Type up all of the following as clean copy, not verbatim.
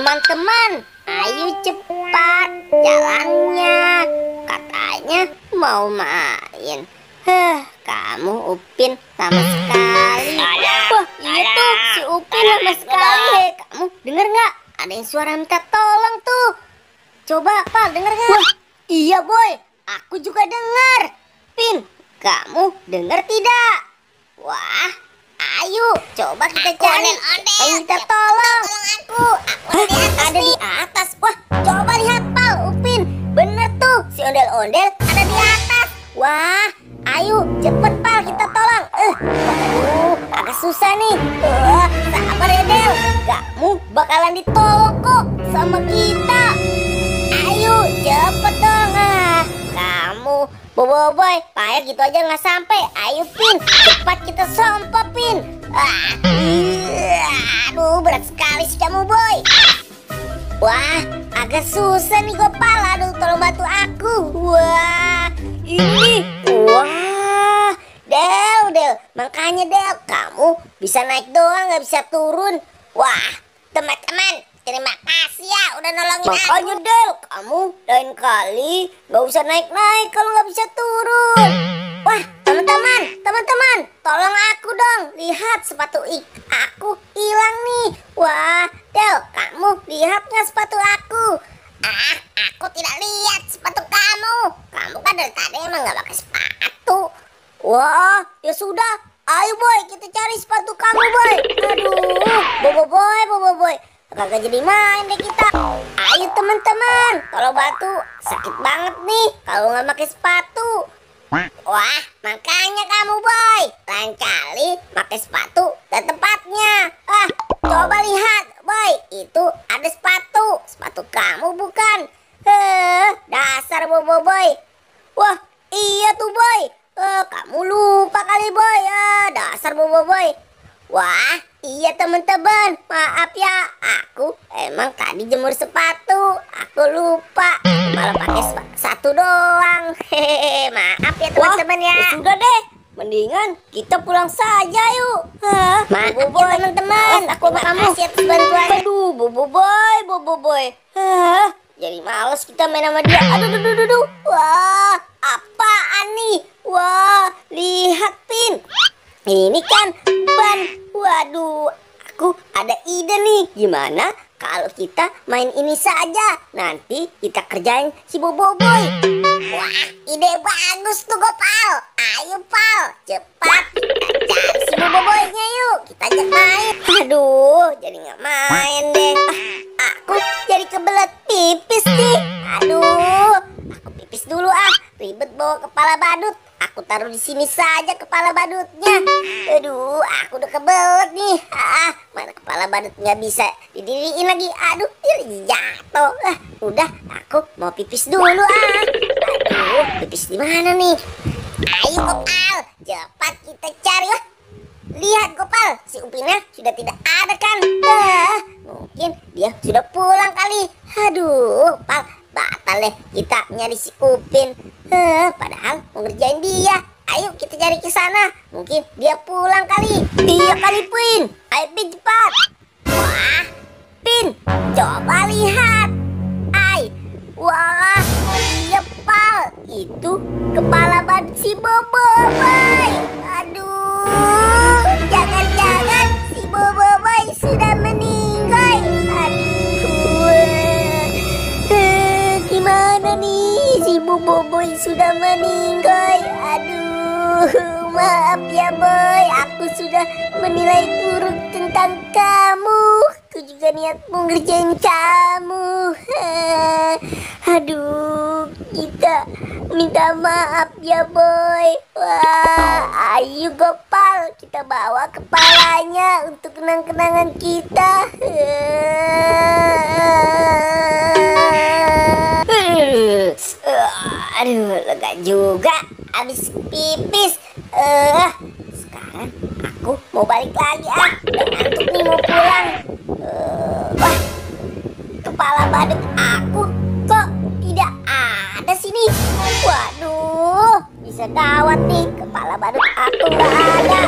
Teman-teman, ayo cepat jalannya. Katanya mau main. Kamu Upin lama sekali. Wah, iya tuh si Upin lama sekali. Kamu denger nggak? Ada yang suara minta tolong tuh. Coba, Pal, denger nggak? Wah, iya boy, aku juga dengar. Pin, kamu denger tidak? Wah, ayo coba kita cari. Ayo minta tolong. Aku ada di atas. Wah, coba lihat Pal, Upin. Bener tuh, si ondel-ondel ada di atas. Wah, ayo cepet Pal, kita tolong. Agak susah nih. Sabar ya Del, kamu bakalan ditolong kok sama kita. Ayo cepet dong. Kamu Boboiboy, payah gitu aja nggak sampai. Ayo Pin, cepat kita sompa Pin. Aduh, berat sekali sih kamu Boy. Wah, agak susah nih Gopal. Aduh, tolong bantu aku. Wah, ini. Wah, Del, makanya Del, kamu bisa naik doang, nggak bisa turun. Wah, teman-teman, terima kasih ya udah nolongin aku. Makanya Del, kamu lain kali nggak usah naik-naik kalau nggak bisa turun. Wah, teman-teman, tolong aku dong. Lihat sepatu aku hilang nih. Wah, Del, kamu lihat nggak sepatu aku? Aku tidak lihat sepatu kamu. Kamu kan dari tadi emang nggak pakai sepatu. Wah, ya sudah. Ayo Boy, kita cari sepatu kamu Boy. Aduh, Boboiboy. Kagak jadi main deh kita. Ayo teman-teman, kalau batu sakit banget nih kalau nggak pakai sepatu. Wah, makanya kamu Boy, lain kali pakai sepatu dan tempatnya. Coba lihat Boy, itu ada sepatu kamu bukan? Dasar Boboiboy. Wah, iya tuh Boy. Kamu lupa kali Boy. Dasar Boboiboy. Wah, iya teman-teman, maaf ya, aku emang tadi jemur sepatu, aku lupa, malah pakai satu doang. Maaf ya teman-teman ya. Sudah deh, mendingan kita pulang saja yuk. Maaf ya teman-teman, aku makasih atas bantuannya. Aduh, Boboiboy. Jadi males kita main sama dia. Aduh. Wah, apaan nih? Wah, lihat Pin. Ini kan ban. Waduh, aku ada ide nih. Gimana kalau kita main ini saja? Nanti kita kerjain si Boboiboy. Wah, ide bagus tuh Gopal. Ayo Pal, cepat kita cari si Boboiboynya yuk. Kita ajak main. Aduh, jadi nggak main deh. Aku jadi kebelet pipis nih. Aduh, aku pipis dulu ribet bawa kepala badut. Aku taruh di sini saja kepala badutnya. Aduh, aku udah kebelet nih. Mana kepala badut nggak bisa didiriin lagi. Aduh, jatuh. Udah, aku mau pipis dulu. Aduh, pipis di mana nih? Ayo Gopal, cepat kita cari. Lihat Gopal, si Upinnya sudah tidak ada kan? Mungkin dia sudah pulang kali. Aduh, Pal, batal deh kita nyari si Upin. Padahal mau ngerjain dia. Ayo kita cari ke sana. Mungkin dia pulang kali. Iya kali Pin. Ayo Pin cepat. Wah, Pin, coba lihat. Wah, iya Pal. Itu kepala badut si Boboiboy. Aduh, jangan-jangan si Boboiboy sudah meninggal. Gimana nih, si Boboiboy sudah meninggal. Aduh, maaf ya Boy, aku sudah menilai buruk tentang kamu. Aku juga niat mau ngerjain kamu. Aduh, kita minta maaf ya Boy. Wah, ayo Gopal, kita bawa kepalanya untuk kenang-kenangan kita. Aduh, lega juga habis pipis. Sekarang aku mau balik lagi. Udah ngantuk nih mau pulang. Wah, kepala badut aku kok tidak ada sini. Waduh, bisa gawat nih, kepala badut aku nggak ada.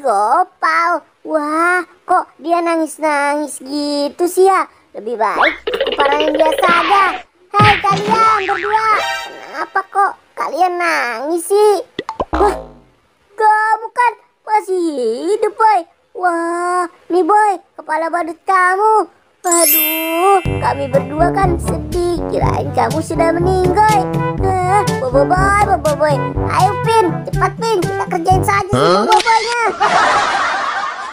Gopal. Wah, kok dia nangis-nangis gitu sih ya? Lebih baik aku parahin dia saja. Hei kalian berdua, kenapa kok kalian nangis sih? Wah, kamu kan masih hidup, boy. Wah, nih boy, kepala badut kamu. Waduh, kami berdua kan sedih. Kirain kamu sudah meninggal. Boboiboy. Ayo Pin, cepat Pin, kita kerjain saja si boboiboynya.